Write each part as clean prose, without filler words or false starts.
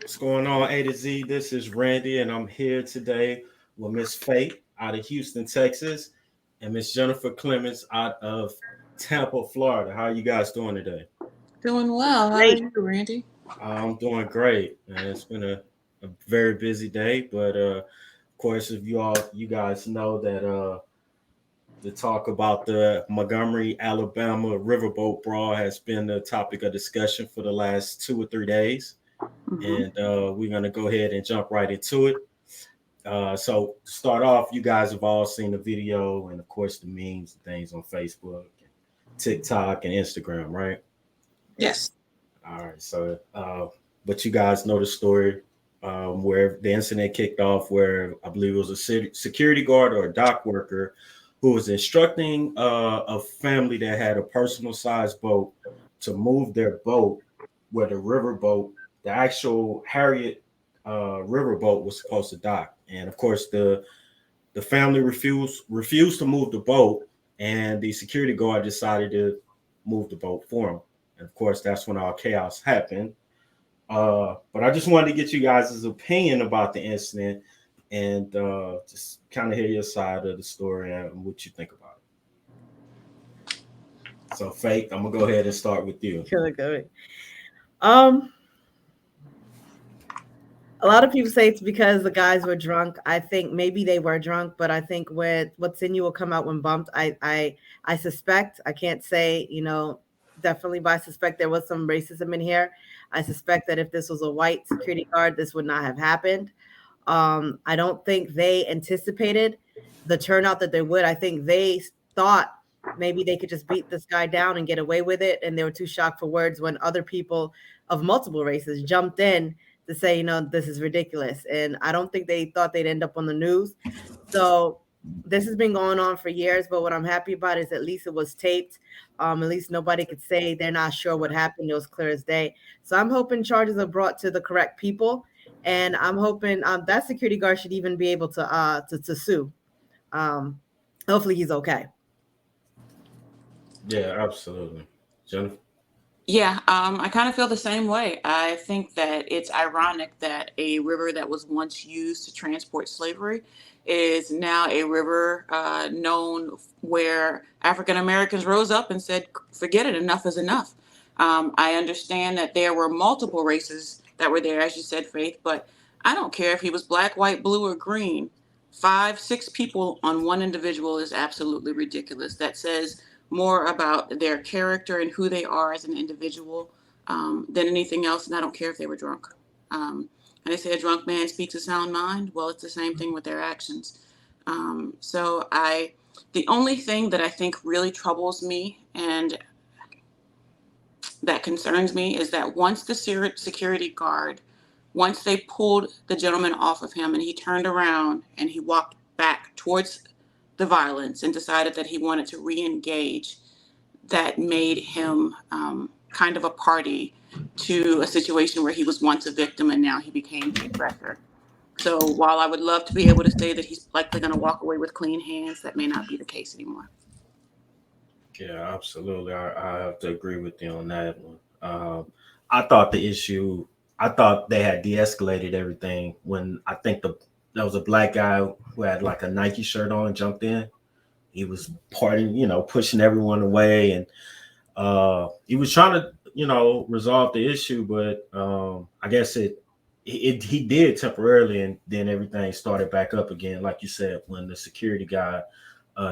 What's going on, A to Z? This is Randy, and I'm here today with Miss Faith out of Houston, Texas, and Miss Jennifer Clemens out of Tampa, Florida. How are you guys doing today? Doing well. How are Great. you, Randy? I'm doing great. It's been a very busy day, but of course, if you guys know that the talk about the Montgomery, Alabama Riverboat Brawl has been the topic of discussion for the last 2 or 3 days, Hmm. and we're gonna go ahead and jump right into it. So to start off, you guys have all seen the video and of course the memes and things on Facebook, TikTok, and Instagram, right? Yes. Yes. All right. So, but you guys know the story where the incident kicked off, where I believe it was a security guard or a dock worker who was instructing a family that had a personal size boat to move their boat where the riverboat, the actual Harriet riverboat, was supposed to dock. And of course, the family refused to move the boat, and the security guard decided to move the boat for him. And of course, that's when all chaos happened. But I just wanted to get you guys' opinion about the incident and just kind of hear your side of the story and what you think about it. So, Faith, I'm gonna go ahead and start with you. Good, good. Um, a lot of people say it's because the guys were drunk. I think maybe they were drunk, but I think what's in you will come out when bumped. I suspect. I can't say, definitely, but I suspect there was some racism in here. I suspect that if this was a white security guard, this would not have happened. I don't think they anticipated the turnout that they would. I think they thought maybe they could just beat this guy down and get away with it, and they were too shocked for words when other people of multiple races jumped in to say, this is ridiculous. And I don't think they thought they'd end up on the news. So this has been going on for years, but what I'm happy about is at least it was taped. At least nobody could say they're not sure what happened. It was clear as day. So I'm hoping charges are brought to the correct people, and I'm hoping that security guard should even be able to sue. Um, Hopefully he's okay. Yeah, absolutely, Jennifer. Yeah, I kind of feel the same way. I think that it's ironic that a river that was once used to transport slavery is now a river known where African Americans rose up and said, forget it, enough is enough. I understand that there were multiple races that were there, as you said, Faith, but I don't care if he was black, white, blue, or green. Five, six people on one individual is absolutely ridiculous. That says more about their character and who they are as an individual than anything else. And I don't care if they were drunk. And they say a drunk man speaks a sound mind. Well, it's the same thing with their actions. The only thing that I think really troubles me and that concerns me is that once the security guard, once they pulled the gentleman off of him and he turned around and he walked back towards the violence and decided that he wanted to re-engage, that made him kind of a party to a situation where he was once a victim and now he became the aggressor. So while I would love to be able to say that he's likely going to walk away with clean hands, that may not be the case anymore. Yeah, absolutely. I have to agree with you on that one. I thought the issue, I thought they had de-escalated everything when I think there was a black guy who had like a Nike shirt on and jumped in. He was partying, pushing everyone away, and he was trying to, resolve the issue, but I guess he did temporarily, and then everything started back up again, like you said, when the security guy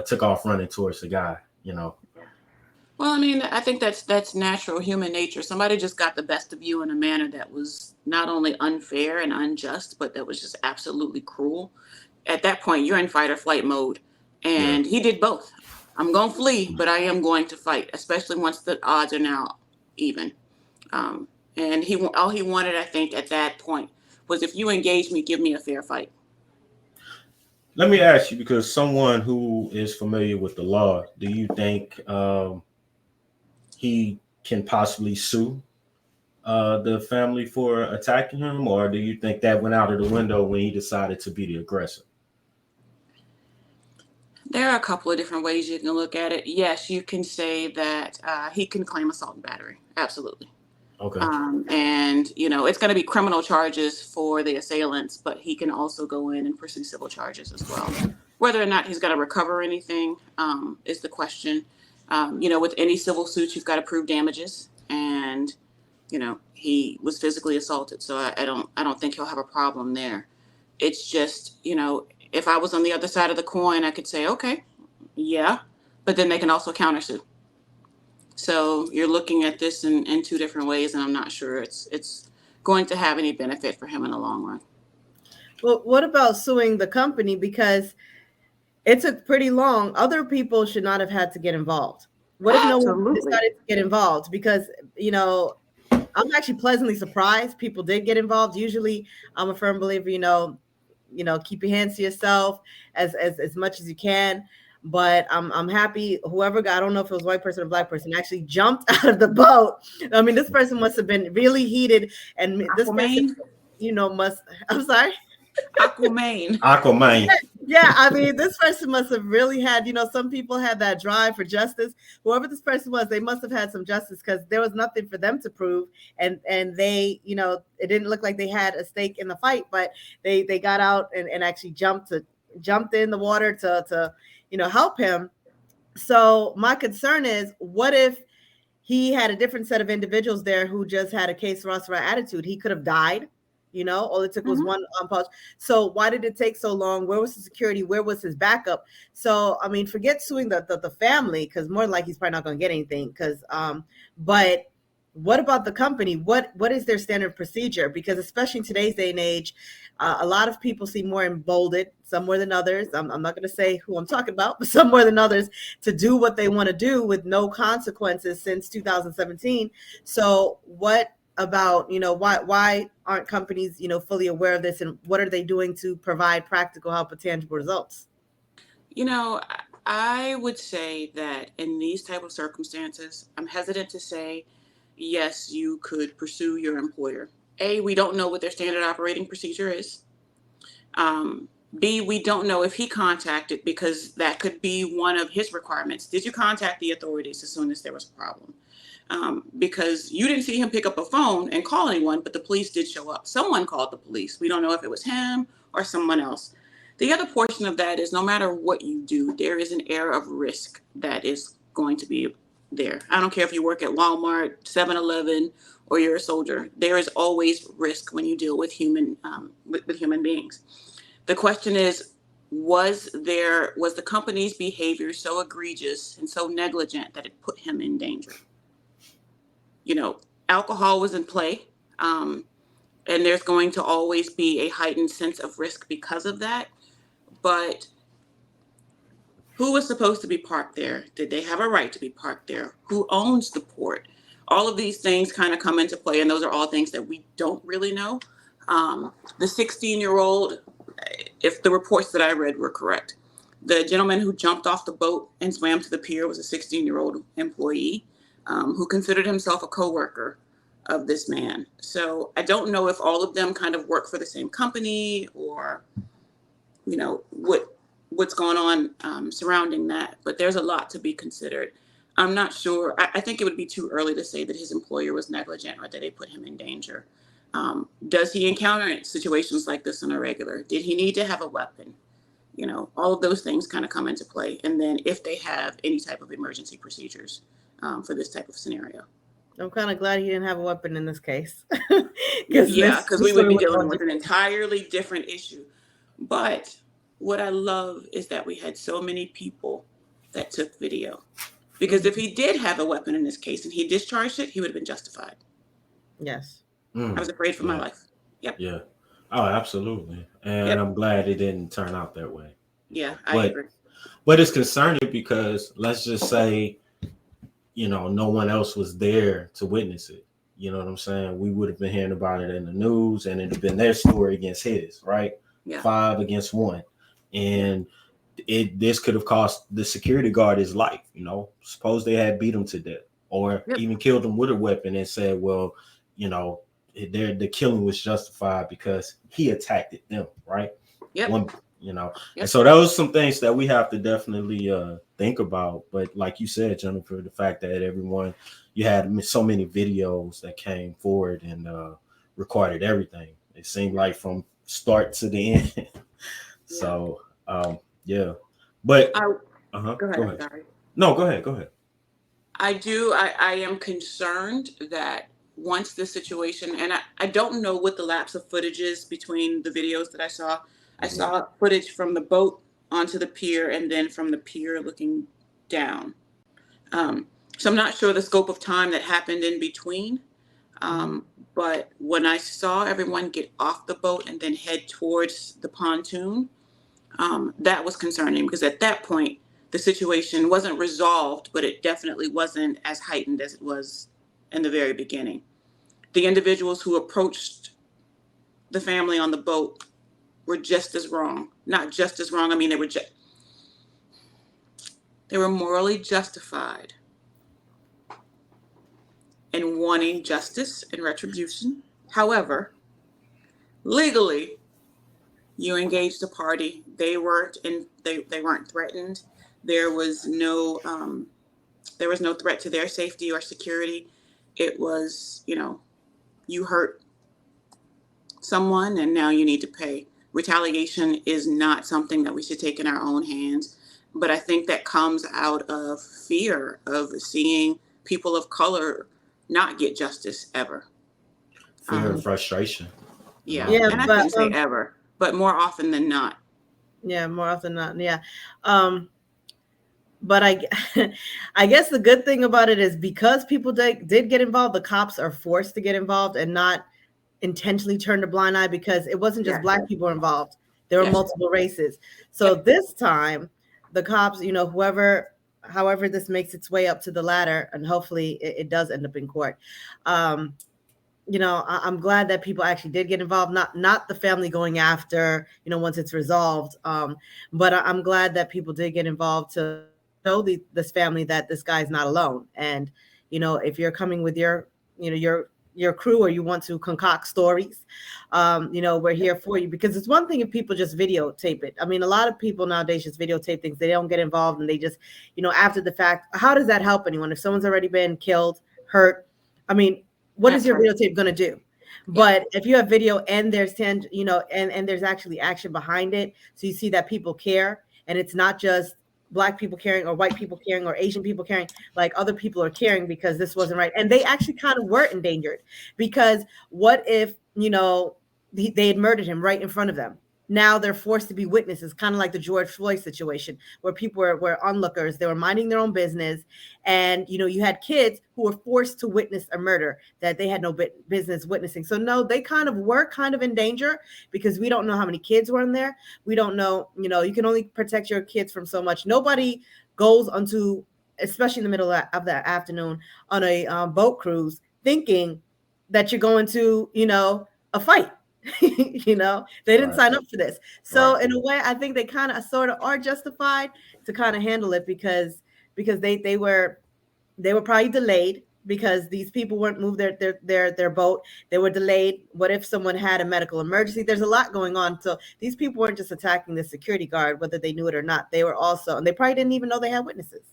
took off running towards the guy. Well, I mean, I think that's natural human nature. Somebody just got the best of you in a manner that was not only unfair and unjust, but that was just absolutely cruel. At that point, you're in fight or flight mode, Yeah. and he did both. I'm going to flee, but I am going to fight, especially once the odds are now even. Um, and all he wanted, I think, at that point was if you engage me, give me a fair fight. Let me ask you, because someone who is familiar with the law, do you think he can possibly sue the family for attacking him, or do you think that went out of the window when he decided to be the aggressor? There are a couple of different ways you can look at it. Yes, you can say that he can claim assault and battery. Absolutely. Okay. And it's going to be criminal charges for the assailants, but he can also go in and pursue civil charges as well. Whether or not he's going to recover anything is the question. With any civil suit, you've got to prove damages, and he was physically assaulted, so I don't think he'll have a problem there. It's just, if I was on the other side of the coin, I could say, okay, yeah, but then they can also countersue. So you're looking at this in two different ways, and I'm not sure it's going to have any benefit for him in the long run. Well, what about suing the company? Because it took pretty long. Other people should not have had to get involved. What if no one decided to get involved? Because, I'm actually pleasantly surprised people did get involved. Usually I'm a firm believer, keep your hands to yourself as much as you can. But I'm happy whoever got, I don't know if it was a white person or black person, actually jumped out of the boat. I mean, this person must have been really heated, and this person, I'm sorry. Aquaman. Yeah, I mean, this person must have really had, some people had that drive for justice. Whoever this person was, they must have had some justice, because there was nothing for them to prove. And they, it didn't look like they had a stake in the fight, but they got out and actually jumped in the water to help him. So my concern is, what if he had a different set of individuals there who just had a case for us for attitude? He could have died. All it took was one pause. So why did it take so long? Where was the security? Where was his backup? So, I mean, forget suing the family, because more than likely he's probably not going to get anything. But what about the company? What is their standard procedure? Because especially in today's day and age, a lot of people seem more emboldened, some more than others. I'm not going to say who I'm talking about, but some more than others, to do what they want to do with no consequences since 2017. So what about, why aren't companies, fully aware of this, and what are they doing to provide practical help with tangible results? I would say that in these type of circumstances, I'm hesitant to say, yes, you could pursue your employer. A, we don't know what their standard operating procedure is. B, we don't know if he contacted, because that could be one of his requirements. Did you contact the authorities as soon as there was a problem? Because you didn't see him pick up a phone and call anyone, but the police did show up. Someone called the police. We don't know if it was him or someone else. The other portion of that is, no matter what you do, there is an air of risk that is going to be there. I don't care if you work at Walmart, 7-Eleven, or you're a soldier. There is always risk when you deal with human beings. The question is, was the company's behavior so egregious and so negligent that it put him in danger? Alcohol was in play, and there's going to always be a heightened sense of risk because of that. But who was supposed to be parked there? Did they have a right to be parked there? Who owns the port? All of these things kind of come into play, and those are all things that we don't really know. The 16-year-old, if the reports that I read were correct, the gentleman who jumped off the boat and swam to the pier was a 16-year-old employee who considered himself a coworker of this man. So I don't know if all of them kind of work for the same company, or, what's going on surrounding that. But there's a lot to be considered. I'm not sure. I think it would be too early to say that his employer was negligent or that they put him in danger. Does he encounter situations like this on a regular? Did he need to have a weapon? All of those things kind of come into play. And then if they have any type of emergency procedures for this type of scenario. I'm kind of glad he didn't have a weapon in this case. Because we would be dealing with an entirely different issue. But what I love is that we had so many people that took video. Because if he did have a weapon in this case and he discharged it, he would have been justified. Yes. I was afraid for my life. Yep. Yeah. Oh, absolutely. And I'm glad it didn't turn out that way. Yeah, I agree. But it's concerning because, let's just say, no one else was there to witness it. You know what I'm saying? We would have been hearing about it in the news, and it'd have been their story against his, right? Yeah. 5 against 1. And this could have cost the security guard his life. Suppose they had beat him to death, or even killed him with a weapon and said, well, the killing was justified because he attacked them, right? Yep. you know. And Yep. so that was some things that we have to definitely think about. But like you said, Jennifer, the fact that you had so many videos that came forward and recorded everything. It seemed like from start to the end. Yeah. So yeah, but I Go go ahead. ahead. Sorry. No, go ahead. Go ahead. I am concerned that once this situation, and I don't know what the lapse of footage is between the videos that I saw. I Mhm. saw footage from the boat onto the pier and then from the pier looking down. Um, so I'm not sure the scope of time that happened in between. Um, but when I saw everyone get off the boat and then head towards the pontoon, that was concerning because at that point, the situation wasn't resolved, but it definitely wasn't as heightened as it was in the very beginning. The individuals who approached the family on the boat were just as wrong. Not just as wrong. I mean, they were morally justified in wanting justice and retribution. However, legally, you engaged a party. They weren't threatened. There was no there was no threat to their safety or security. It was, you hurt someone and now you need to pay. Retaliation is not something that we should take in our own hands, but I think that comes out of fear of seeing people of color not get justice ever. Fear and Um, frustration. yeah, Yeah, and I but shouldn't say ever, but more often than not. yeah, more often than not, yeah. Um, but I guess the good thing about it is because people did get involved, the cops are forced to get involved and not intentionally turned a blind eye because it wasn't just Yes, black people involved. There were yes, multiple races. So yep, this time, the cops, however this makes its way up to the ladder, and hopefully it does end up in court. Um, I'm glad that people actually did get involved, not the family going after, once it's resolved. But I'm glad that people did get involved to show this family that this guy's not alone. And, if you're coming with your crew or you want to concoct stories, we're yep, here for you because it's one thing if people just videotape it. I mean, a lot of people nowadays just videotape things. They don't get involved and they just, after the fact, how does that help anyone? If someone's already been killed, hurt, I mean, what is that's your right. videotape going to do? Yep, But if you have video and and there's actually action behind it, so you see that people care, and it's not just black people caring or white people caring or Asian people caring, like other people are caring because this wasn't right, and they actually kind of were endangered because what if they had murdered him right in front of them? Now they're forced to be witnesses, kind of like the George Floyd situation, where people were onlookers. They were minding their own business. And, you had kids who were forced to witness a murder that they had no business witnessing. So, no, they were kind of in danger because we don't know how many kids were in there. We don't know, you can only protect your kids from so much. Nobody goes onto, especially in the middle of the afternoon, on a boat cruise thinking that you're going to, a fight. They didn't Right. sign up for this. So Right. in a way, I think they kind of sort of are justified to kind of handle it because they were probably delayed because these people weren't moved their boat. They were delayed. What if someone had a medical emergency? There's a lot going on. So these people weren't just attacking the security guard, whether they knew it or not. They were also, and they probably didn't even know they had witnesses.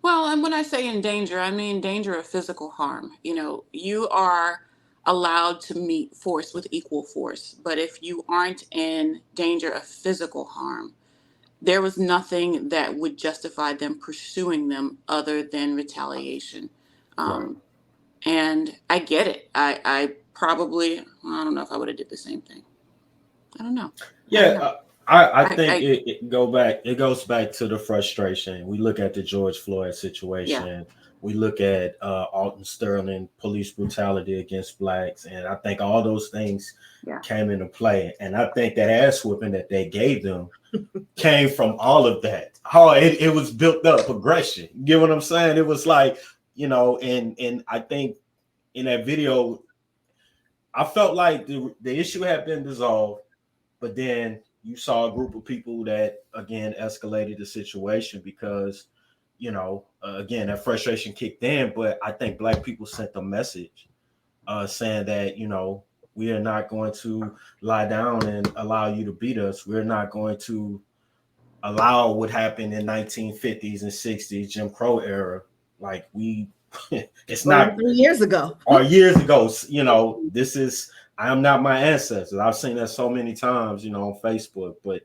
well, and when I say in danger, I mean danger of physical harm. You are allowed to meet force with equal force, but if you aren't in danger of physical harm, there was nothing that would justify them pursuing them other than retaliation. Right. Um, and I get it. I probably, I don't know if I would have did the same thing. I don't know. I don't Yeah, know. I I, think I it goes back to the frustration. We look at the George Floyd yeah, situation. We look at Alton Sterling police brutality against blacks, and I think all those things yeah, came into play. And I think that ass whooping that they gave them came from all of that. How it was built up aggression. You get what I'm saying? It was like, and I think in that video, I felt like the issue had been dissolved, but then you saw a group of people that again escalated the situation because, again, that frustration kicked in. But I think black people sent a message saying that, We are not going to lie down and allow you to beat us. We're not going to allow what happened in 1950s and 60s Jim Crow era. Like we, it's Or not 3 years ago. or years ago. You know, this is I am not my ancestors. I've seen that so many times, you know, on Facebook. But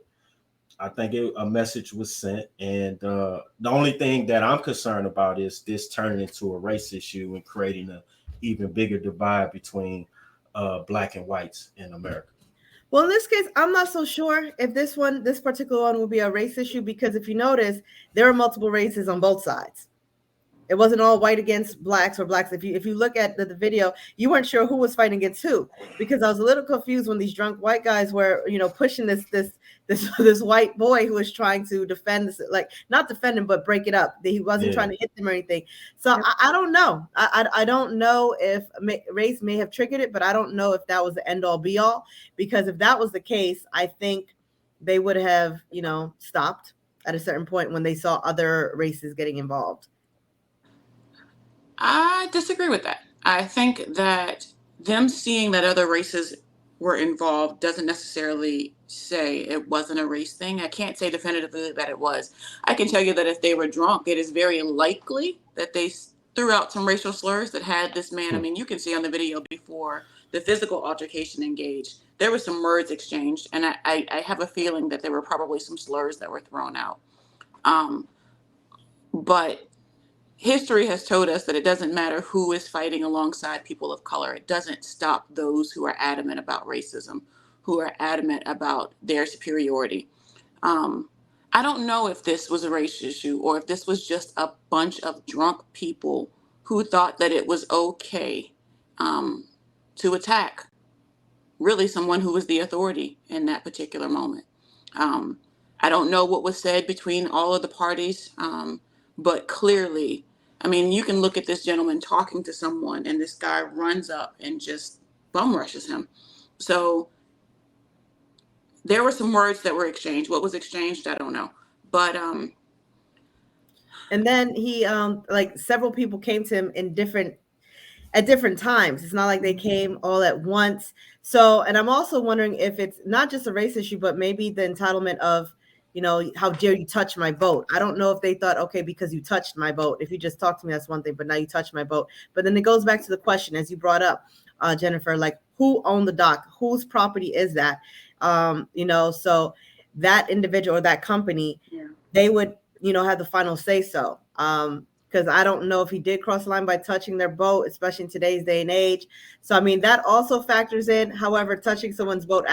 I think a message was sent, and the only thing that I'm concerned about is this turning into a race issue and creating a even bigger divide between black and whites in America. Well, in this case, I'm not so sure if this particular one will be a race issue, because if you notice, there are multiple races on both sides. It wasn't all white against blacks or blacks. If you look at the video, you weren't sure who was fighting against who, because I was a little confused when these drunk white guys were, pushing this white boy who was trying to defend this, like not defend him, but break it up. He wasn't trying to hit them or anything. So I don't know. I don't know if race may have triggered it, but I don't know if that was the end all be all, because if that was the case, I think they would have, stopped at a certain point when they saw other races getting involved. I disagree with that. I think that them seeing that other races were involved doesn't necessarily say it wasn't a race thing. I can't say definitively that it was. I can tell you that if they were drunk, it is very likely that they threw out some racial slurs that had this man. I mean, you can see on the video before the physical altercation engaged, there were some words exchanged, and I have a feeling that there were probably some slurs that were thrown out. But history has told us that it doesn't matter who is fighting alongside people of color. It doesn't stop those who are adamant about racism, who are adamant about their superiority. I don't know if this was a race issue or if this was just a bunch of drunk people who thought that it was okay to attack really someone who was the authority in that particular moment. I don't know what was said between all of the parties, but clearly, I mean, you can look at this gentleman talking to someone and this guy runs up and just bum rushes him. So there were some words that were exchanged. What was exchanged, I don't know. But and then he like several people came to him at different times. It's not like they came all at once. So, and I'm also wondering if it's not just a race issue, but maybe the entitlement of, how dare you touch my boat? I don't know if they thought, okay, because you touched my boat. If you just talk to me, that's one thing, but now you touch my boat. But then it goes back to the question, as you brought up, Jennifer, like who owned the dock? Whose property is that? So that individual or that company, they would, have the final say so. Because I don't know if he did cross the line by touching their boat, especially in today's day and age. So, I mean, that also factors in. However, touching someone's boat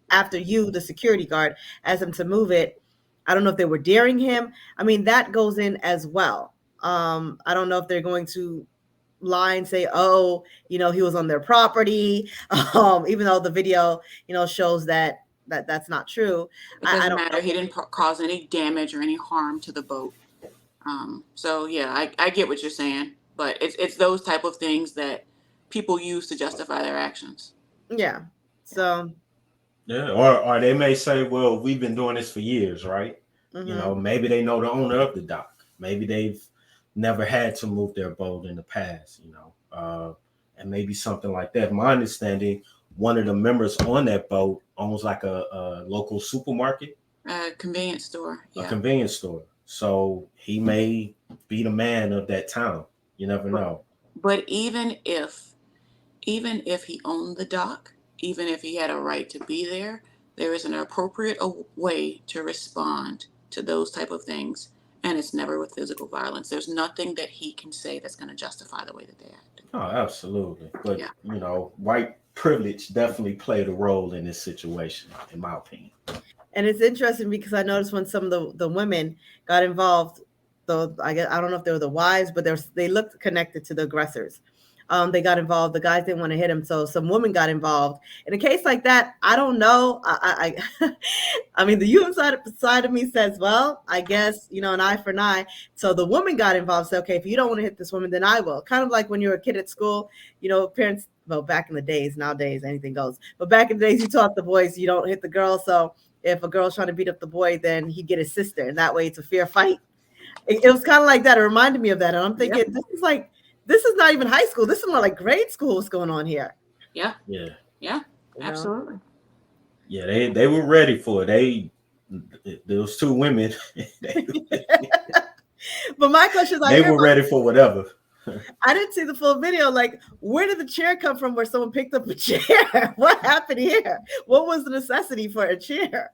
after you, the security guard, asked them to move it, I don't know if they were daring him. I mean, that goes in as well. I don't know if they're going to lie and say, oh, he was on their property, even though the video, shows that's not true. It doesn't matter. He didn't cause any damage or any harm to the boat. So yeah, I get what you're saying, but it's those type of things that people use to justify their actions. Yeah. So. Yeah, or they may say, well, we've been doing this for years, right? Mm-hmm. Maybe they know the owner of the dock. Maybe they've never had to move their boat in the past, and maybe something like that. My understanding, one of the members on that boat owns like a local supermarket. A convenience store. Yeah. A convenience store. So he may be the man of that town. You never know. But even if he owned the dock, even if he had a right to be there, there is an appropriate way to respond to those type of things. And it's never with physical violence. There's nothing that he can say that's going to justify the way that they act. Oh, absolutely. But, white privilege definitely played a role in this situation, in my opinion. And it's interesting because I noticed when some of the women got involved, though I don't know if they were the wives, but they looked connected to the aggressors. They got involved. The guys didn't want to hit him, so some women got involved. In a case like that, I don't know. I mean, the human side of me says, well, I guess, an eye for an eye. So the woman got involved. Said, okay, if you don't want to hit this woman, then I will. Kind of like when you were a kid at school, parents. Well, back in the days, nowadays anything goes. But back in the days, you taught the boys you don't hit the girls. So if a girl's trying to beat up the boy, then he'd get his sister, and that way it's a fair fight. It was kind of like that. It reminded me of that, and I'm thinking, This is not even high school. This is more like grade school. What's going on here? Yeah. Yeah. Yeah, You know? absolutely. Yeah, they were ready for it. There was two women. But my question is, I They hear were about, ready for whatever. I didn't see the full video. Like, where did the chair come from where someone picked up a chair? What happened here? What was the necessity for a chair?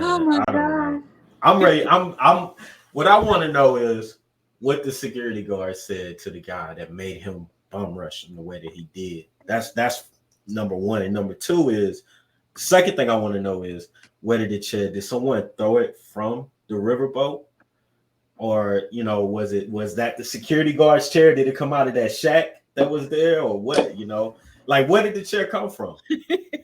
Oh Man, my I don't know. God. I'm ready. I'm what I want to know is what the security guard said to the guy that made him bum rush in the way that he did. That's number one. And number two is the second thing I want to know is where did the chair, did someone throw it from the riverboat? Or was that the security guard's chair? Did it come out of that shack that was there, or what? Like where did the chair come from?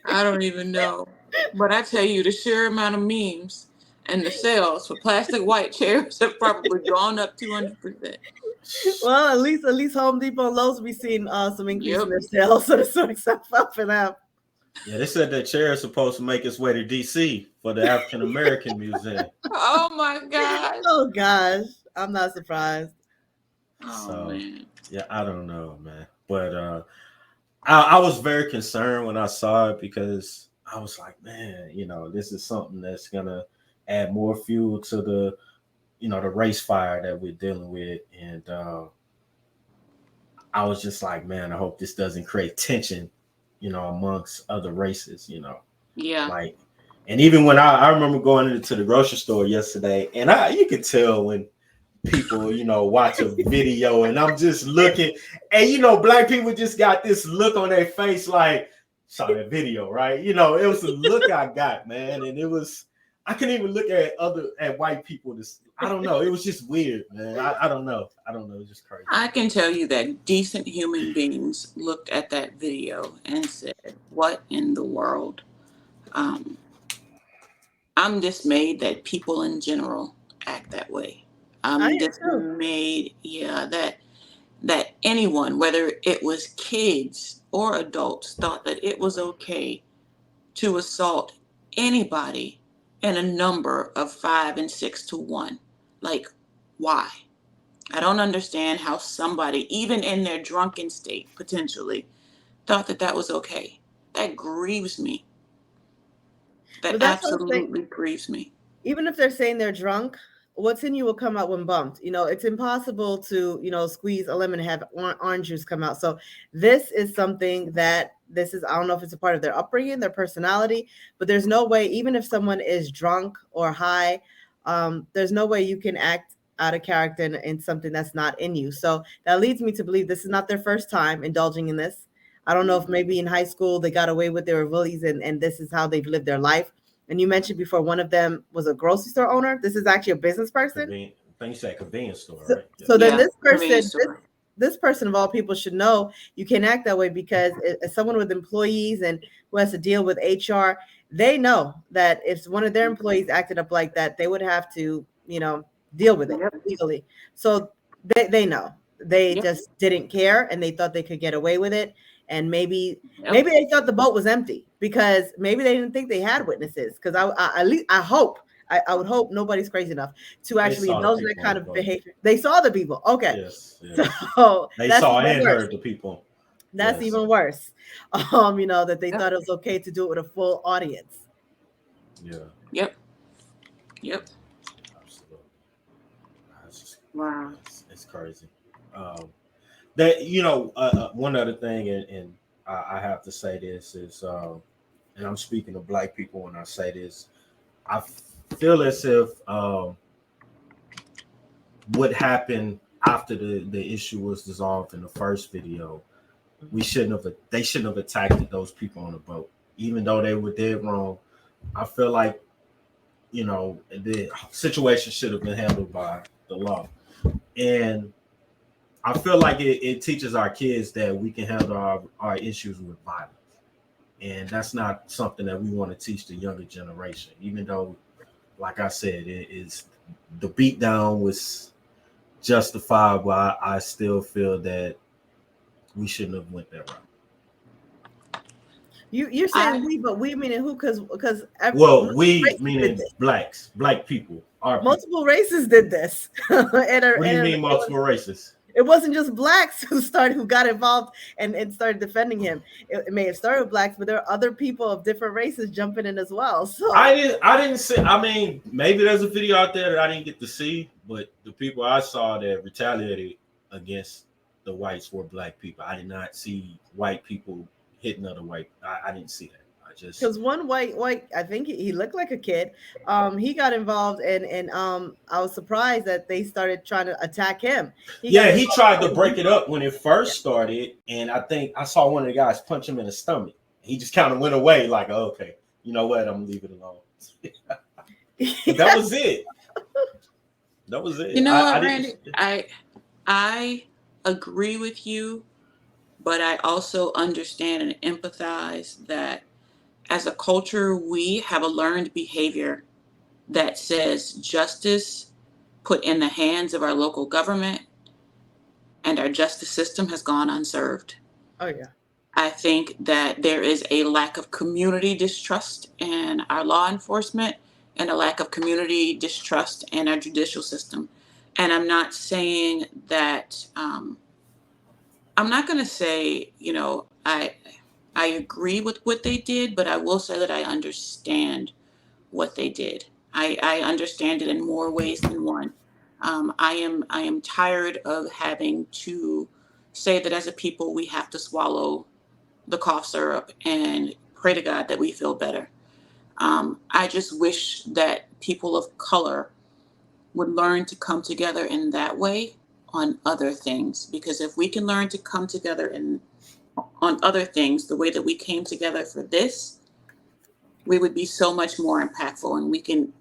I don't even know. But I tell you, the sheer amount of memes and the sales for plastic white chairs have probably gone up 200%. Well, at least Home Depot and Lowe's be seeing some increase in Yep. their sales, so this works out for them. Yeah, they said that chair is supposed to make its way to DC for the African American Museum. Oh my God. Oh gosh, I'm not surprised. Oh So man. yeah, I don't know, man. But I was very concerned when I saw it because I was like, man, this is something that's gonna add more fuel to the race fire that we're dealing with. And I was just like, man, I hope this doesn't create tension, amongst other races, Yeah. like, and even when I remember going into the grocery store yesterday, and you could tell when people, watch a video, and I'm just looking, and black people just got this look on their face, like, saw that video, right? It was the look I got, man, and I couldn't even look at white people. I don't know, it was just weird, man. I don't know, it was just crazy. I can tell you that decent human beings looked at that video and said, "What in the world?" I'm dismayed that people in general act that way. I I'm am too. dismayed, yeah, that anyone, whether it was kids or adults, thought that it was okay to assault anybody in a number of 5 and 6 to 1. Like, why? I don't understand how somebody, even in their drunken state, potentially, thought that that was okay. That grieves me. That But that's what I'm saying. absolutely grieves me. Even if they're saying they're drunk, what's in you will come out when bumped. It's impossible to, squeeze a lemon and have orange juice come out. So this is something that I don't know if it's a part of their upbringing, their personality, but there's no way, even if someone is drunk or high, there's no way you can act out of character in something that's not in you. So that leads me to believe this is not their first time indulging in this. I don't know if maybe in high school they got away with their bullies and this is how they've lived their life. And you mentioned before one of them was a grocery store owner. This is actually a business person. I think you said convenience store, So, right? Yeah. so then Yeah, this convenience person, store. this person of all people should know you can't act that way because as someone with employees and who has to deal with HR, they know that if one of their employees acted up like that, they would have to, deal with it Yep. legally. So they know. They Yep. just didn't care and they thought they could get away with it. And maybe Yep. they thought the boat was empty because maybe they didn't think they had witnesses. Because I at least I hope I would hope nobody's crazy enough to actually saw the indulge in that people kind on of the boat. behavior. They saw the people. Okay. Yes. So They that's saw even and worse. heard the people. That's Yes. even worse. That they Yep. thought it was okay to do it with a full audience. Yeah. Yep. Yep. Absolutely. Wow. It's crazy. One other thing, and I have to say this is, and I'm speaking of black people when I say this, I feel as if what happened after the issue was dissolved in the first video, they shouldn't have attacked those people on the boat, even though they were dead wrong. I feel like the situation should have been handled by the law, and I feel like it teaches our kids that we can handle our issues with violence, and that's not something that we want to teach the younger generation. Even though, like I said, the beatdown was justifiable. I still feel that we shouldn't have went that route. You're saying we, but we meaning who? Because we meaning black people. Multiple races did this. What do you mean multiple races? It wasn't just blacks who got involved and started defending him. It may have started with blacks, but there are other people of different races jumping in as well. So I didn't see. I mean, maybe there's a video out there that I didn't get to see, but the people I saw that retaliated against the whites were black people. I did not see white people hitting other white. I didn't see that. I just because one white, I think he looked like a kid. He got involved and I was surprised that they started trying to attack him. He got yeah, he tried to break involved. it up when it first started, and I think I saw one of the guys punch him in the stomach. He just kind of went away, like, oh, okay, you know what? I'm gonna leave it alone. But that was it. That was it. You know I what, didn't. Randy? I agree with you, but I also understand and empathize that as a culture, we have a learned behavior that says justice put in the hands of our local government and our justice system has gone unserved. Oh yeah. I think that there is a lack of community distrust in our law enforcement and a lack of community distrust in our judicial system. And I'm not saying that, I'm not going to say, I agree with what they did, but I will say that I understand what they did. I understand it in more ways than one. I am tired of having to say that as a people we have to swallow the cough syrup and pray to God that we feel better. I just wish that people of color would learn to come together in that way on other things. Because if we can learn to come together on other things the way that we came together for this, we would be so much more impactful, and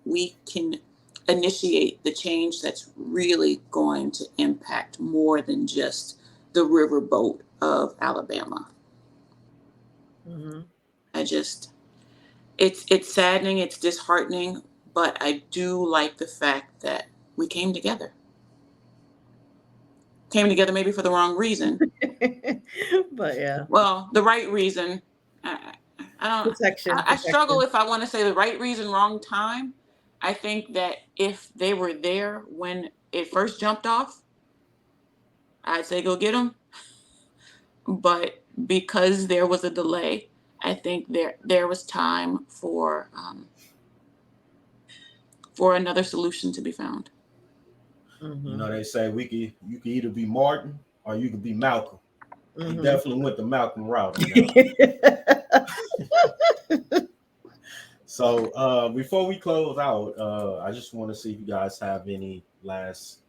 we can initiate the change that's really going to impact more than just the riverboat of Alabama. Mm-hmm. I just it's saddening, it's disheartening, but I do like the fact that we came together. Came together maybe for the wrong reason. But yeah, Well, the right reason. I, I don't. I struggle protection. if I want to say the right reason, wrong time. I think that if they were there when it first jumped off, I'd say go get them. But because there was a delay, I think there was time for another solution to be found. Mm-hmm. You know, they say you could either be Martin or you could be Malcolm. He Mm-hmm. definitely went the Malcolm route on that one. So before we close out, I just want to see if you guys have any last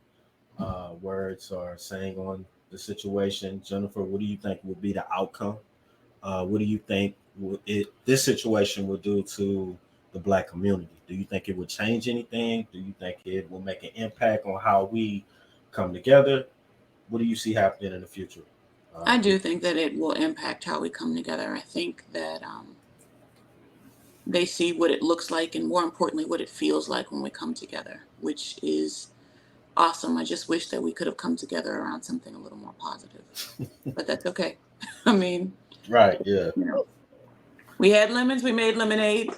words or saying on the situation. Jennifer, what do you think will be the outcome? What do you think this situation will do to the black community? Do you think it will change anything? Do you think it will make an impact on how we come together? What do you see happening in the future? I do think that it will impact how we come together. I think that they see what it looks like and, more importantly, what it feels like when we come together, which is awesome. I just wish that we could have come together around something a little more positive, but that's okay. I mean, right? Yeah. We had lemons, we made lemonade.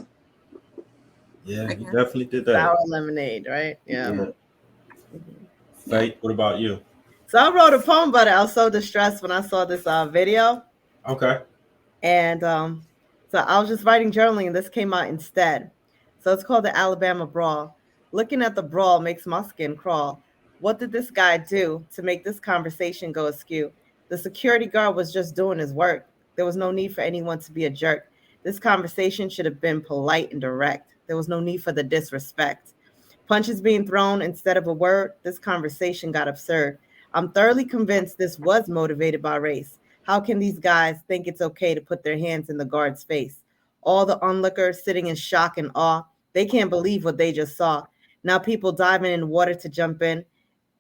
Yeah, you definitely did that. Sour lemonade, right? Yeah. Mm-hmm. Faith, what about you? So I wrote a poem about it. I was so distressed when I saw this video. Okay. And so I was just writing journaling, and this came out instead. So it's called the Alabama Brawl. Looking at the brawl makes my skin crawl. What did this guy do to make this conversation go askew? The security guard was just doing his work. There was no need for anyone to be a jerk. This conversation should have been polite and direct. There was no need for the disrespect. Punches being thrown instead of a word, this conversation got absurd. I'm thoroughly convinced this was motivated by race. How can these guys think it's okay to put their hands in the guard's face? All the onlookers sitting in shock and awe, they can't believe what they just saw. Now people diving in water to jump in.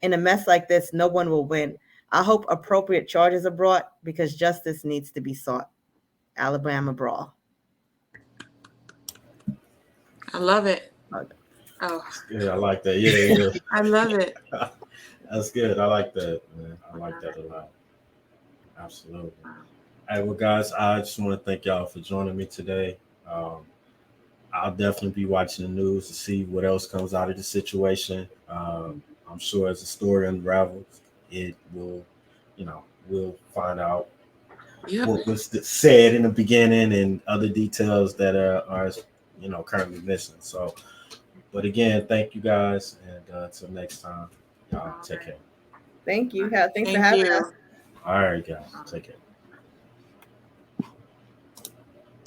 In a mess like this, no one will win. I hope appropriate charges are brought because justice needs to be sought. Alabama Brawl. I love it. Okay. Oh, yeah, I like that. Yeah. I love it. That's good. I like that, man. I like that a lot. Absolutely. All right, well, guys, I just want to thank y'all for joining me today. I'll definitely be watching the news to see what else comes out of the situation. I'm sure as the story unravels, it will, we'll find out Yep. what was said in the beginning and other details that are currently missing. So, but again, thank you guys, and until next time, y'all take care. Thanks for Thank having us. you. All right, guys, take care.